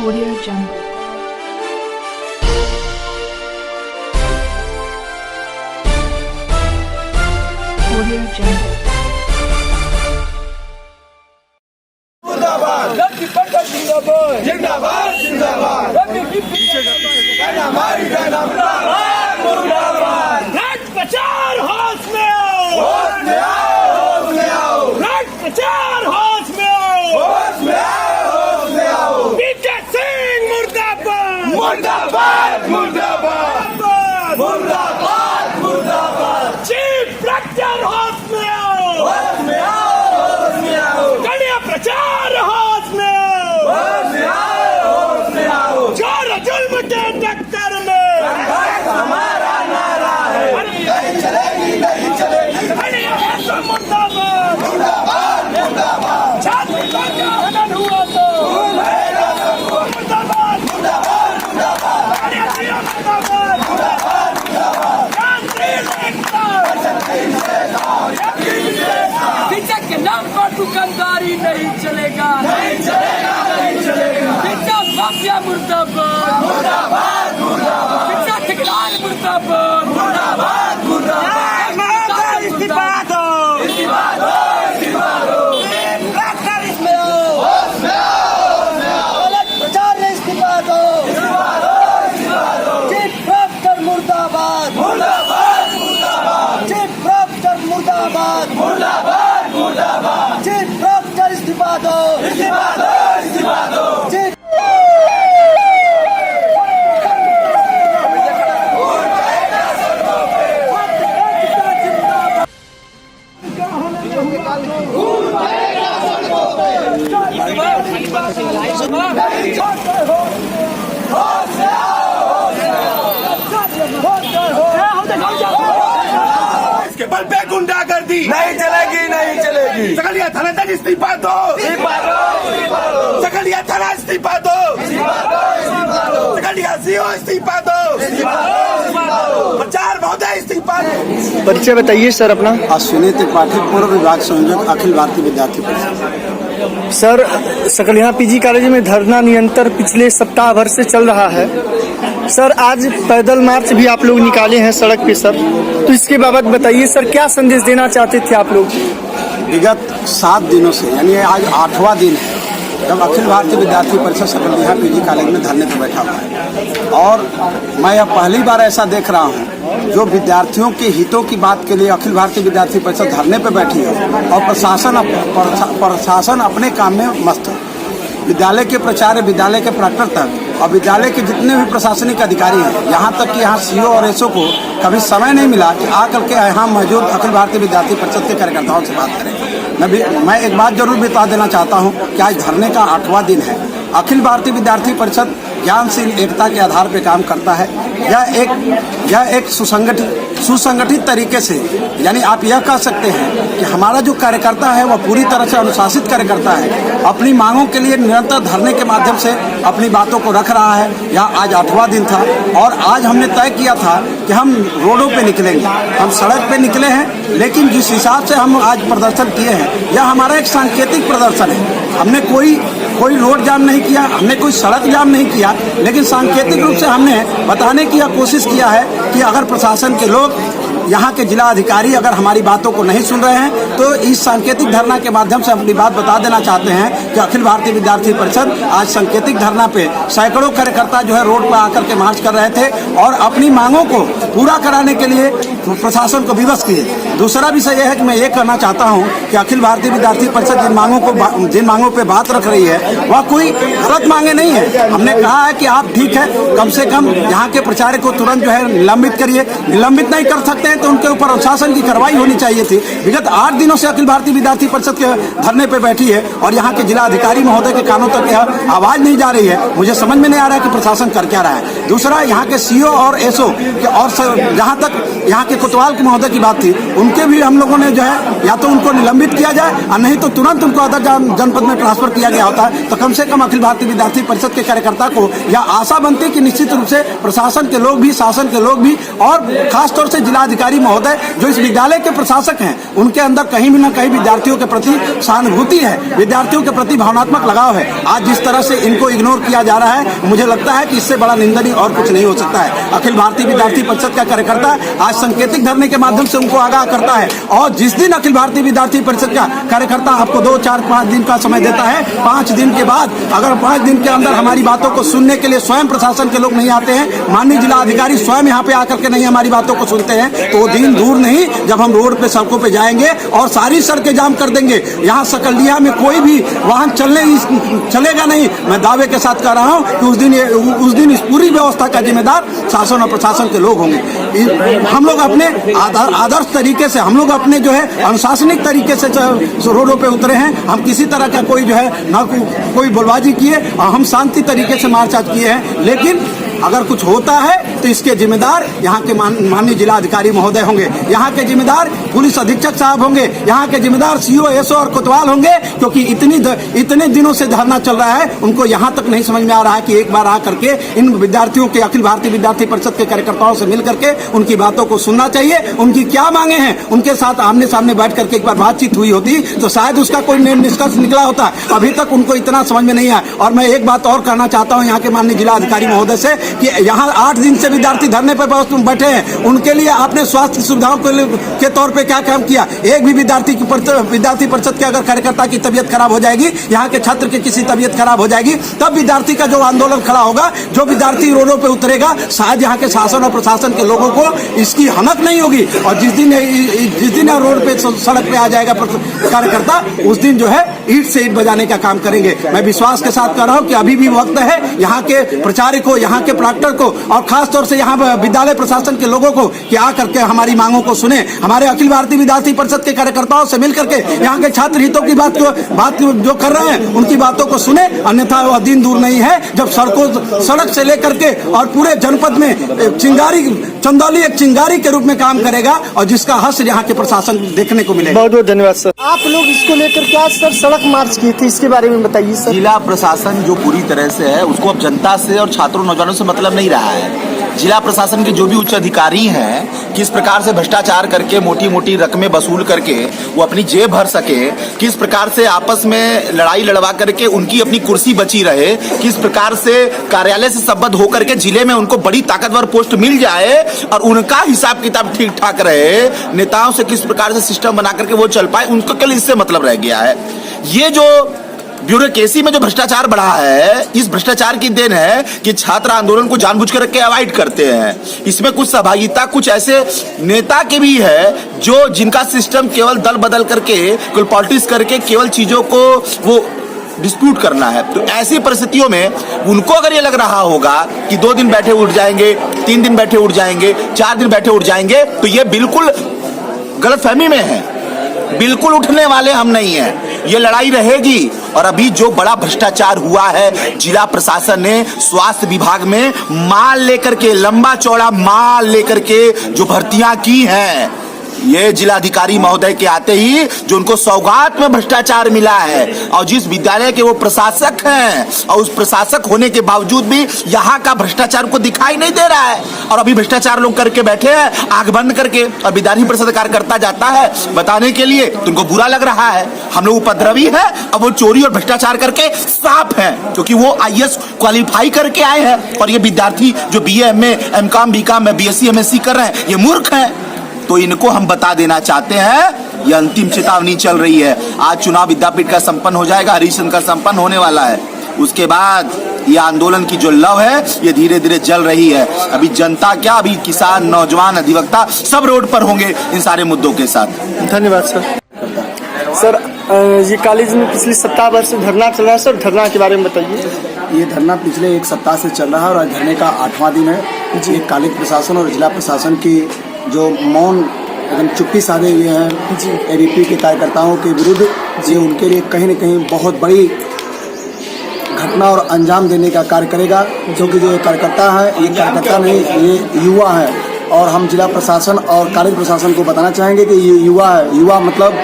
Audio Jungle. Audio Jungle. रब्बी पंडित जिंदाबाद जिंदाबाद जिंदाबाद रब्बी पीछे कहना हमारी कहना मुर्दाबाद मुर्दाबाद राज प्रचार होश में आओ राज प्रचार होश में आओ पीछे सिंह मुर्दाबाद मुर्दाबाद मुर्दाबाद मुर्दाबाद मुर्दाबाद चीफ प्रचार होश में आओ कड़िया प्रचार होश में आओ जोर जुल्म के टक्कर में हमारा नारा है नहीं चलेगी नहीं चलेगी मुर्दाबाद मुर्दाबाद मुर्दाबाद छात्र का क्या हनन हुआ तो मुर्दाबाद मुर्दाबाद मुर्दाबाद मुर्दाबाद मुर्दाबाद शिक्षा के नाम पर दुकानदारी नहीं चलेगा नहीं चलेगा नहीं चलेगा शिक्षा माफिया मुर्दाबाद मुर्दाबाद मुर्दाबाद शिक्षा ठेकेदार मुर्दाबाद मुर्दाबाद मुर्दाबाद इस्तीफा दो इस्तीफा दो इस्तीफा दो डॉक्टर इसमें आओ गलत प्रचार में इस्तीफा दो इस्तीफा दो इस्तीफा दो चीफ प्रॉक्टर मुर्दाबाद मुर्दाबाद मुर्दाबाद चीफ प्रॉक्टर मुर्दाबाद मुर्दाबाद मुर्दाबाद चीफ प्रॉक्टर इस्तीफा दो इस्तीफा दो इस्तीफा दो चीफ इसके बल पे गुंडागर्दी नहीं चलेगी नहीं चलेगी सकलिया थाना तक इस्तीफा दो सकलिया थाना इस्तीफा दो सकलिया सीओ इस्तीफा दो प्रचार महोदय इस्तीफा दो। परिचय बताइए सर अपना। अश्विनी त्रिपाठी, पूर्व विभाग संयोजक, अखिल भारतीय विद्यार्थी परिषद। सर, सकलिया पीजी कॉलेज में धरना निरंतर पिछले सप्ताह भर से चल रहा है। सर, आज पैदल मार्च भी आप लोग निकाले हैं सड़क पे सर, तो इसके बाबत बताइए सर, क्या संदेश देना चाहते थे आप लोग? विगत 7 दिनों से, यानी आज 8वां दिन है जब अखिल भारतीय विद्यार्थी परिषद सकलिया पीजी कॉलेज में धरने पर बैठा हुआ है। और मैं अब पहली बार ऐसा देख रहा हूँ जो विद्यार्थियों के हितों की बात के लिए अखिल भारतीय विद्यार्थी परिषद धरने पर बैठी है और प्रशासन अपने काम में मस्त है। विद्यालय के प्राचार्य, विद्यालय के प्रॉक्टर तक और विद्यालय के जितने भी प्रशासनिक अधिकारी हैं, यहाँ तक कि यहाँ सीओ और एसओ को कभी समय नहीं मिला कि आकर के यहाँ मौजूद अखिल भारतीय विद्यार्थी परिषद के कार्यकर्ताओं से बात करें। मैं एक बात जरूर बता देना चाहता हूँ कि आज धरने का 8वां दिन है। अखिल भारतीय विद्यार्थी परिषद ज्ञानशील एकता के आधार पर काम करता है। यह एक सुसंगठित तरीके से, यानी आप यह कह सकते हैं कि हमारा जो कार्यकर्ता है वह पूरी तरह से अनुशासित कार्यकर्ता है। अपनी मांगों के लिए निरंतर धरने के माध्यम से अपनी बातों को रख रहा है। यह आज 8वां दिन था और आज हमने तय किया था कि हम रोडों पे निकलेंगे, हम सड़क पे निकले हैं। लेकिन जिस हिसाब से हम आज प्रदर्शन किए हैं, यह हमारा एक सांकेतिक प्रदर्शन है। हमने कोई रोड जाम नहीं किया, हमने कोई सड़क जाम नहीं किया, लेकिन सांकेतिक रूप से हमने बताने की कोशिश किया है कि अगर प्रशासन के लोग, यहाँ के जिला अधिकारी अगर हमारी बातों को नहीं सुन रहे हैं तो इस सांकेतिक धरना के माध्यम से अपनी बात बता देना चाहते हैं कि अखिल भारतीय विद्यार्थी परिषद आज सांकेतिक धरना पे सैकड़ों कार्यकर्ता जो है रोड पर आकर के मार्च कर रहे थे और अपनी मांगों को पूरा कराने के लिए प्रशासन को विवश किए। दूसरा विषय यह है कि मैं ये कहना चाहता हूँ कि अखिल भारतीय विद्यार्थी परिषद जिन मांगों पर बात रख रही है वह कोई गलत मांगे नहीं है। हमने कहा है कि आप ठीक है, कम से कम यहाँ के प्राचार्य को तुरंत जो है निलंबित करिए। निलंबित नहीं कर सकते हैं तो उनके ऊपर अनुशासन की कार्रवाई होनी चाहिए थी। विगत 8 दिनों से अखिल भारतीय विद्यार्थी परिषद के धरने पर बैठी है और यहाँ के जिला अधिकारी महोदय के कानों तक यह आवाज नहीं जा रही है। मुझे समझ में नहीं आ रहा है कि प्रशासन कर क्या रहा है। दूसरा यहाँ के सीओ और एसओ और जहाँ तक यहाँ के कोतवाल के महोदय की बात थी, उनके भी हम लोगों ने जो है या तो उनको निलंबित किया जाए और नहीं तो तुरंत उनको अदर जनपद में ट्रांसफर किया गया होता है, तो कम से कम अखिल भारतीय विद्यार्थी परिषद के कार्यकर्ता को यह आशा बनती कि निश्चित रूप से प्रशासन के लोग भी, शासन के लोग भी और खासतौर से जिलाधिकारी महोदय जो इस विद्यालय के प्रशासक हैं, उनके अंदर कहीं भी न कहीं विद्यार्थियों के प्रति सहानुभूति है, विद्यार्थियों के प्रति भावनात्मक लगाव है। आज जिस तरह से इनको इग्नोर किया जा रहा है, मुझे लगता है कि इससे बड़ा निंदनीय और कुछ नहीं हो सकता है। अखिल भारतीय विद्यार्थी परिषद का कार्यकर्ता आज सांकेतिक धरने के माध्यम से उनको आगाह करता है और जिस दिन अखिल भारतीय विद्यार्थी परिषद का कार्यकर्ता आपको 2, 4, 5 दिन का समय देता है, 5 दिन के बाद अगर 5 दिन के अंदर हमारी बातों को सुनने के लिए स्वयं प्रशासन के लोग नहीं आते हैं, माननीय जिला अधिकारी स्वयं यहाँ पे आकर के नहीं हमारी बातों को सुनते हैं, तो वो दिन दूर नहीं जब हम रोड पे सड़कों पे जाएंगे और सारी सड़कें जाम कर देंगे। यहाँ सकलिया में कोई भी वाहन चलेगा नहीं। मैं दावे के साथ कह रहा हूँ कि उस दिन इस पूरी व्यवस्था का जिम्मेदार शासन और प्रशासन के लोग होंगे। हम लोग अपने आदर्श तरीके से, हम लोग अपने जो है अनुशासनिक तरीके से रोडों पे उतरे हैं। हम किसी तरह का कोई जो है ना कोई बोलबाजी किए और हम शांति तरीके से मार्च आज किए हैं, लेकिन अगर कुछ होता है तो इसके जिम्मेदार यहाँ के माननीय जिला अधिकारी महोदय होंगे, यहाँ के जिम्मेदार पुलिस अधीक्षक साहब होंगे, यहाँ के जिम्मेदार सीओ, एसओ और कोतवाल होंगे, क्योंकि इतने दिनों से धरना चल रहा है। उनको यहाँ तक नहीं समझ में आ रहा है कि एक बार आ करके इन विद्यार्थियों के, अखिल भारतीय विद्यार्थी परिषद के कार्यकर्ताओं से मिल करके उनकी बातों को सुनना चाहिए। उनकी क्या मांगे हैं, उनके साथ आमने सामने बैठ करके एक बार बातचीत हुई होती तो शायद उसका कोई निष्कर्ष निकला होता। अभी तक उनको इतना समझ में नहीं आया। और मैं एक बात और कहना चाहता हूँ यहाँ के माननीय जिला अधिकारी महोदय से कि यहाँ 8 दिन से विद्यार्थी धरने पर बैठे हैं, उनके लिए आपने स्वास्थ्य सुविधाओं के तौर पे क्या काम किया? एक भी विद्यार्थी परिषद के अगर कार्यकर्ता की तबीयत खराब हो जाएगी, यहाँ के छात्र की किसी तबीयत खराब हो जाएगी, तब विद्यार्थी का जो आंदोलन खड़ा होगा, जो विद्यार्थी रोडों पे उतरेगा, शायद यहाँ के शासन और प्रशासन के लोगों को इसकी हनक नहीं होगी। और जिस दिन रोड पे सड़क पे आ जाएगा कार्यकर्ता, उस दिन जो है ईंट से ईंट बजाने का काम करेंगे। मैं विश्वास के साथ कह रहा हूँ कि अभी भी वक्त है यहाँ के प्रचारक को, यहाँ के प्राक्टर को और खास तौर से यहाँ विद्यालय प्रशासन के लोगों को कि आकर के हमारी मांगों को सुने। हमारे अखिल भारतीय विद्यार्थी परिषद के कार्यकर्ताओं से मिल करके यहाँ के छात्र हितों की बात जो कर रहे हैं उनकी बातों को सुने, अन्यथा वह दिन दूर नहीं है जब सड़क से लेकर के और पूरे जनपद में चंदौली एक चिंगारी के रूप में काम करेगा और जिसका हश्र यहाँ के प्रशासन देखने को मिलेगा। बहुत बहुत धन्यवाद सर। आप लोग इसको लेकर क्या सर सड़क मार्च की थी, इसके बारे में बताइए सर। जिला प्रशासन जो पूरी तरह से है, उसको अब जनता से और छात्रों नौजवानों से मतलब नहीं रहा है। जिला प्रशासन के जो भी उच्च अधिकारी हैं, किस प्रकार से भ्रष्टाचार करके मोटी मोटी रकमें वसूल करके वो अपनी जेब भर सके, किस प्रकार से आपस में लड़ाई लड़वा करके उनकी अपनी कुर्सी बची रहे, किस प्रकार से कार्यालय से संबद्ध होकर के जिले में उनको बड़ी ताकतवर पोस्ट मिल जाए और उनका हिसाब किताब ठीक ठाक रहे, नेताओं से किस प्रकार से सिस्टम बना करके वो चल पाए, उनको केवल इससे मतलब रह गया है। ये जो ब्यूरोक्रेसी में जो भ्रष्टाचार बढ़ा है, इस भ्रष्टाचार की देन है कि छात्र आंदोलन को जानबूझकर के अवॉइड करते हैं। इसमें कुछ सहभागिता कुछ ऐसे नेता के भी है जो जिनका सिस्टम केवल दल बदल करके, केवल पॉलिटिक्स करके केवल चीजों को वो डिस्प्यूट करना है। तो ऐसी परिस्थितियों में उनको अगर ये लग रहा होगा कि 2 दिन बैठे उठ जाएंगे, 3 दिन बैठे उठ जाएंगे, 4 दिन बैठे उठ जाएंगे, तो ये बिल्कुल गलतफहमी में है। बिल्कुल उठने वाले हम नहीं हैं। ये लड़ाई रहेगी। और अभी जो बड़ा भ्रष्टाचार हुआ है, जिला प्रशासन ने स्वास्थ्य विभाग में माल लेकर के, लंबा चौड़ा माल लेकर के जो भर्तियां की हैं, ये जिलाधिकारी महोदय के आते ही जो उनको सौगात में भ्रष्टाचार मिला है, और जिस विद्यालय के वो प्रशासक हैं और उस प्रशासक होने के बावजूद भी यहाँ का भ्रष्टाचार को दिखाई नहीं दे रहा है। और अभी भ्रष्टाचार लोग करके बैठे हैं आंख बंद करके, और विधायक परिषद कार्यकर्ता जाता है बताने के लिए तो उनको बुरा लग रहा है, हम लोग उपद्रवी है। अब वो चोरी और भ्रष्टाचार करके साफ है, क्योंकि वो IAS क्वालिफाई करके आए हैं। और ये विद्यार्थी जो BA MA MCOM BCOM BSc MSc कर रहे हैं, ये मूर्ख हैं। तो इनको हम बता देना चाहते हैं, ये अंतिम चेतावनी चल रही है। आज चुनाव विद्यापीठ का संपन्न हो जाएगा, हरिशन का संपन्न होने वाला है। उसके बाद ये आंदोलन की जो लव है, ये धीरे धीरे जल रही है। अभी जनता क्या, अभी किसान, नौजवान, अधिवक्ता सब रोड पर होंगे इन सारे मुद्दों के साथ। धन्यवाद सर। सर ये कॉलेज में पिछले सप्ताह भर से धरना चल रहा है, सर धरना के बारे में बताइए। ये धरना पिछले 1 सप्ताह से चल रहा है और आज धरने का 8वां दिन है। ये कॉलेज प्रशासन और जिला प्रशासन की जो मौन एकदम चुप्पी साधे हुए हैं ABP के कार्यकर्ताओं के विरुद्ध, ये उनके लिए कहीं न कहीं बहुत बड़ी घटना और अंजाम देने का कार्य करेगा, क्योंकि जो ये कार्यकर्ता है, ये कार्यकर्ता नहीं, ये युवा है। और हम जिला प्रशासन और कॉलेज प्रशासन को बताना चाहेंगे कि ये युवा है। युवा मतलब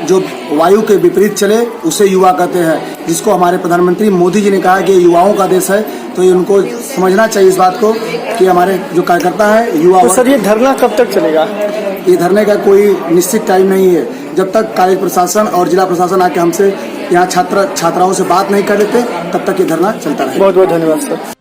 जो वायु के विपरीत चले उसे युवा कहते हैं, जिसको हमारे प्रधानमंत्री मोदी जी ने कहा कि युवाओं का देश है। तो ये उनको समझना चाहिए इस बात को कि हमारे जो कार्यकर्ता है युवा। तो सर ये धरना कब तक चलेगा? ये धरने का कोई निश्चित टाइम नहीं है। जब तक कॉलेज प्रशासन और जिला प्रशासन आके हमसे यहाँ छात्राओं से बात नहीं कर लेते, तब तक ये धरना चलता रहेगा। बहुत बहुत धन्यवाद सर।